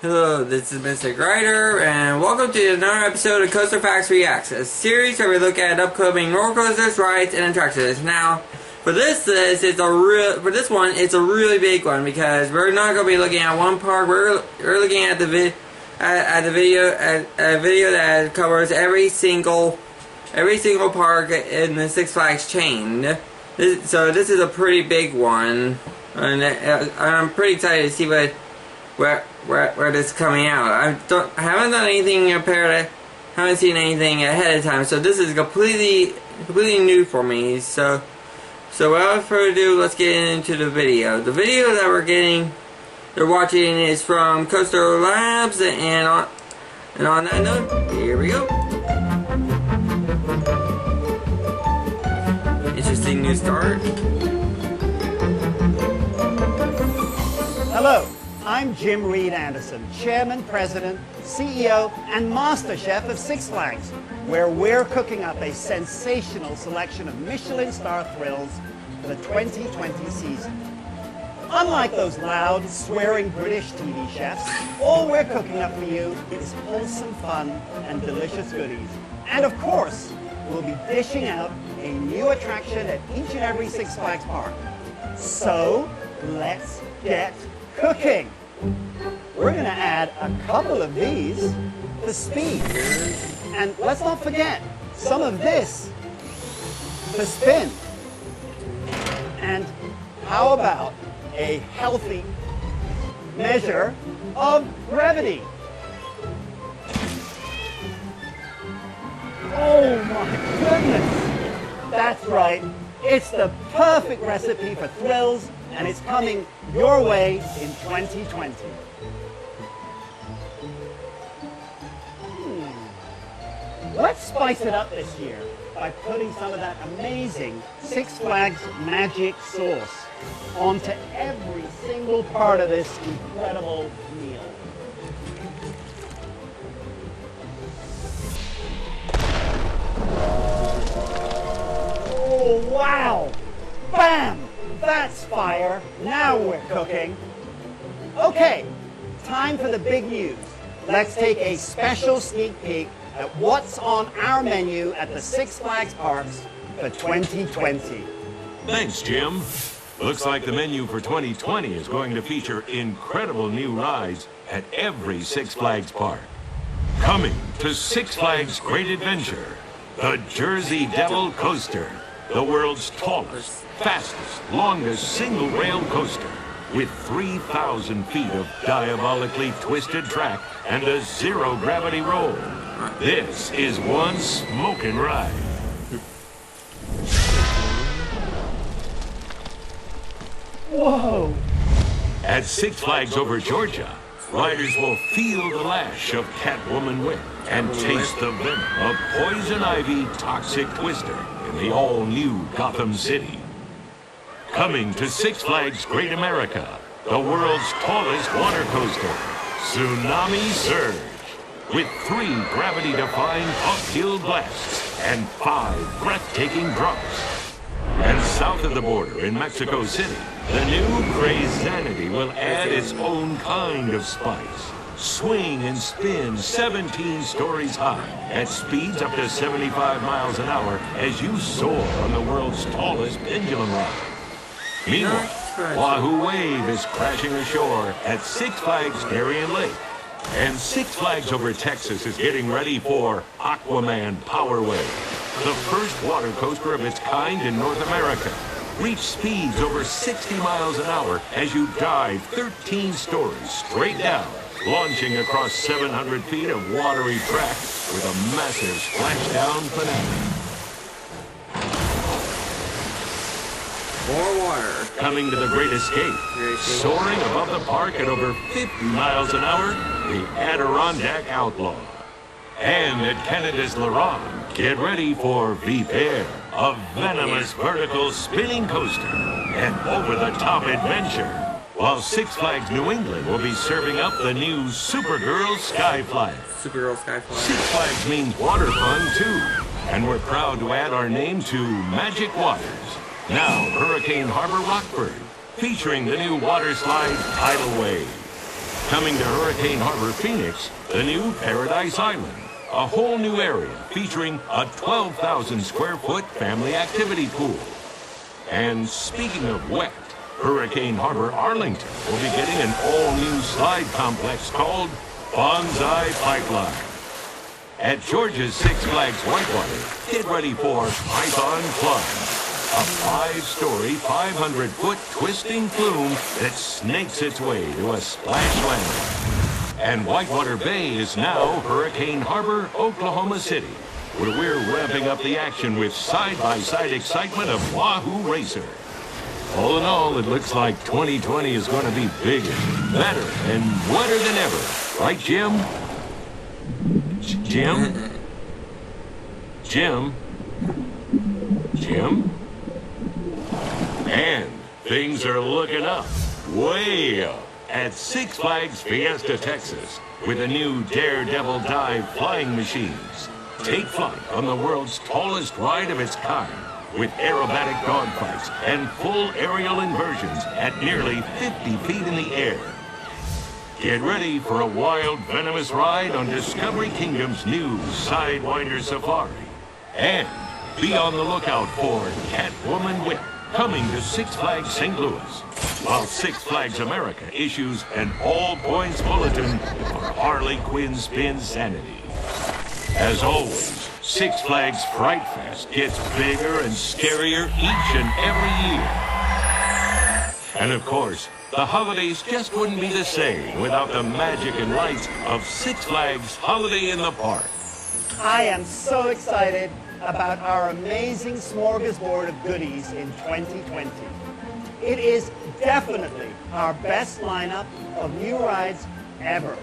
Hello, this is Mr. Grider, and welcome to another episode of CoasterFAQs Reacts, a series where we look at upcoming roller coasters, rides, and attractions. Now, for this one, it's a really big one because we're not going to be looking at one park. We're looking at a video that covers every single park in the Six Flags chain. So this is a pretty big one, and I'm pretty excited to see where this is coming out. I haven't done anything haven't seen anything ahead of time, so this is completely new for me. So without further ado, let's get into the video. The video that we're watching is from Coaster Labs, and on that note, here we go. Interesting new start. Hello. I'm Jim Reed Anderson, Chairman, President, CEO, and Master Chef of Six Flags, where we're cooking up a sensational selection of Michelin star thrills for the 2020 season. Unlike those loud, swearing British TV chefs, all we're cooking up for you is wholesome fun and delicious goodies. And of course, we'll be dishing out a new attraction at each and every Six Flags park. So, let's get cooking. We're going to add a couple of these for speed. And let's not forget some of this for spin. And how about a healthy measure of brevity? Oh my goodness! That's right. It's the perfect recipe for thrills, and it's coming your way in 2020. Let's spice it up this year by putting some of that amazing Six Flags magic sauce onto every single part of this incredible meal. Oh, wow! Bam! That's fire. Now we're cooking. Okay, time for the big news. Let's take a special sneak peek at what's on our menu at the Six Flags parks for 2020. Thanks, Jim. Looks like the menu for 2020 is going to feature incredible new rides at every Six Flags park. Coming to Six Flags Great Adventure, the Jersey Devil Coaster, the world's tallest, fastest, longest single-rail coaster with 3,000 feet of diabolically twisted track and a zero-gravity roll. This is one smoking ride. Whoa! At Six Flags over Georgia, riders will feel the lash of Catwoman wind and taste the venom of Poison Ivy Toxic Twister in the all-new Gotham City. Coming to Six Flags Great America, the world's tallest water coaster, Tsunami Surge, with 3 gravity-defying uphill blasts and 5 breathtaking drops. And south of the border in Mexico City, the new Crazanity will add its own kind of spice. Swing and spin 17 stories high at speeds up to 75 miles an hour as you soar on the world's tallest pendulum ride. Meanwhile, Wahoo Wave is crashing ashore at Six Flags Darien Lake. And Six Flags over Texas is getting ready for Aquaman Power Wave, the first water coaster of its kind in North America. Reach speeds over 60 miles an hour as you dive 13 stories straight down, launching across 700 feet of watery track with a massive splashdown finale. More water. Coming to the Great Escape, soaring above the park at over 50 miles an hour, the Adirondack Outlaw. And at Canada's Laurent, get ready for Viper, a venomous vertical spinning coaster, and over-the-top adventure. While Six Flags New England will be serving up the new Supergirl Skyflyer. Six Flags means water fun too, and we're proud to add our name to Magic Waters. Now Hurricane Harbor Rockford, featuring the new water slide Tidal Wave. Coming to Hurricane Harbor, Phoenix, the new Paradise Island. A whole new area featuring a 12,000 square foot family activity pool. And speaking of wet, Hurricane Harbor, Arlington will be getting an all-new slide complex called Bonsai Pipeline. At Georgia's Six Flags Whitewater, get ready for Python Plunge, a 5-story, 500-foot twisting flume that snakes its way to a splash landing. And Whitewater Bay is now Hurricane Harbor, Oklahoma City, where we're ramping up the action with side-by-side excitement of Wahoo Racer. All in all, it looks like 2020 is going to be bigger, better, and wetter than ever. Right, Jim? Jim? Jim? Jim? And things are looking up, way up, at Six Flags Fiesta, Texas, with the new Daredevil Dive flying machines. Take flight on the world's tallest ride of its kind, with aerobatic dogfights and full aerial inversions at nearly 50 feet in the air. Get ready for a wild, venomous ride on Discovery Kingdom's new Sidewinder Safari. And be on the lookout for Catwoman Whip, coming to Six Flags St. Louis, while Six Flags America issues an all-points bulletin for Harley Quinn's Spinsanity. As always, Six Flags Fright Fest gets bigger and scarier each and every year. And of course, the holidays just wouldn't be the same without the magic and lights of Six Flags Holiday in the Park. I am so excited about our amazing smorgasbord of goodies in 2020. It is definitely our best lineup of new rides ever.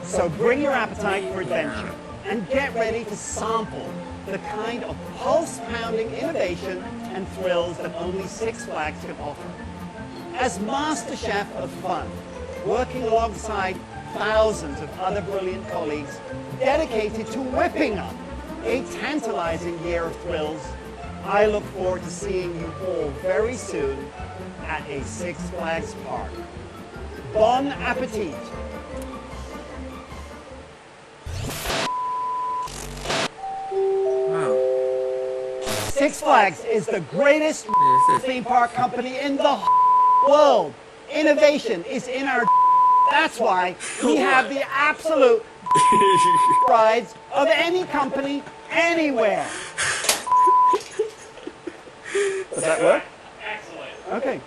So bring your appetite for adventure and get ready to sample the kind of pulse-pounding innovation and thrills that only Six Flags can offer. As master chef of fun, working alongside thousands of other brilliant colleagues dedicated to whipping up a tantalizing year of thrills, I look forward to seeing you all very soon at a Six Flags park. Bon appetit! Six Flags is the greatest theme park company in the world. Innovation is in our. That's why we have the absolute rides of any company anywhere. Does that work? Excellent. Okay.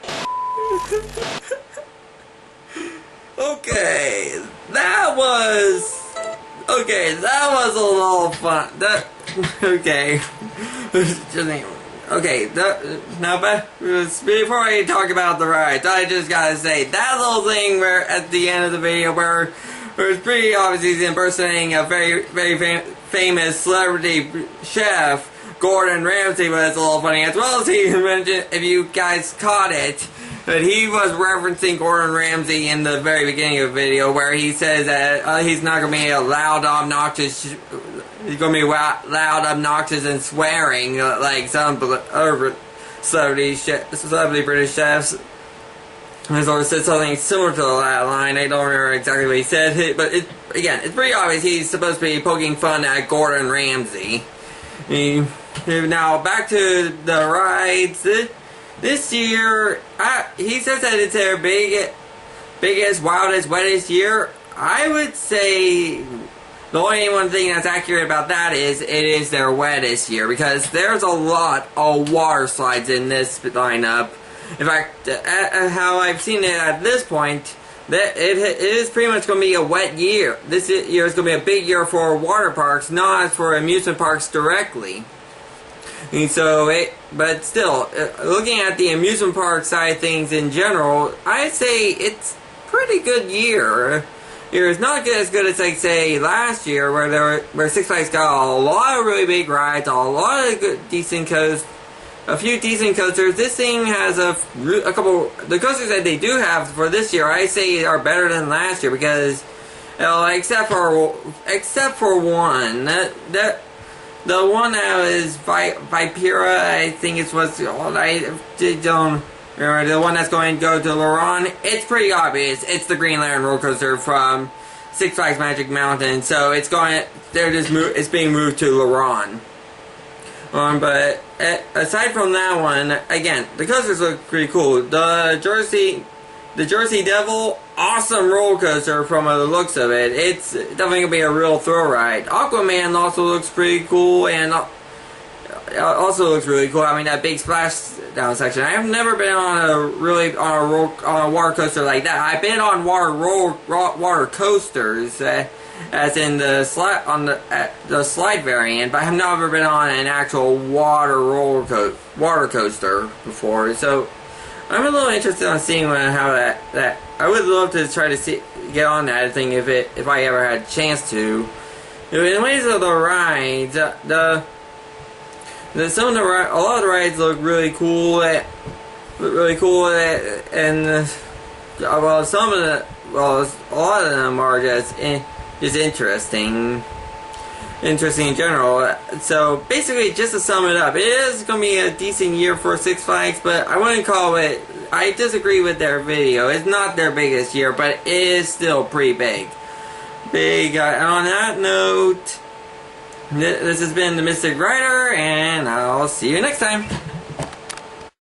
Okay, that was a little fun. Okay. Okay, now, but before I talk about the rides, I just gotta say, that little thing where at the end of the video where it's pretty obvious he's impersonating a very, very famous celebrity chef, Gordon Ramsay, was a little funny, as well as he mentioned, if you guys caught it, but he was referencing Gordon Ramsay in the very beginning of the video where he says that he's not going to be a loud, obnoxious... He's going to be loud, obnoxious, and swearing like some other celebrity British chefs. He sort of said something similar to that line. I don't remember exactly what he said, but again, it's pretty obvious he's supposed to be poking fun at Gordon Ramsay. Now, back to the rides. This year, he says that it's their biggest, wildest, wettest year. I would say... The only one thing that's accurate about that is it is their wettest year, because there's a lot of water slides in this lineup. In fact, how I've seen it at this point, that it is pretty much going to be a wet year. This year is going to be a big year for water parks, not for amusement parks directly. And so, but still, looking at the amusement park side of things in general, I'd say it's a pretty good year. It's not as good as, like, say, last year, where Six Flags got a lot of really big rides, a lot of good, a few decent coasters. This thing has a couple. The coasters that they do have for this year, I say, are better than last year because, except for one, the one that was Vipera, I think it was. I Remember, the one that's going to go to Luron, it's pretty obvious. It's the Green Lantern roller coaster from Six Flags Magic Mountain. So it's it's being moved to Luron. But aside from that one, again, the coasters look pretty cool. The Jersey Devil, awesome roller coaster from the looks of it. It's definitely gonna be a real thrill ride. Aquaman also looks pretty cool, and also looks really cool. I mean, that big splashdown section. I have never been on a water coaster like that. I've been on water coasters. As in the slide variant, but I have never been on an actual water coaster before. So I'm a little interested in seeing how that. I would love to try to get on that thing if I ever had a chance to. In ways of the rides, a lot of the rides look really cool. And a lot of them are just interesting in general. So basically, just to sum it up, it is going to be a decent year for Six Flags, but I wouldn't call it. I disagree with their video. It's not their biggest year, but it is still pretty big. And on that note, this has been the Mystic Rider, and I'll see you next time.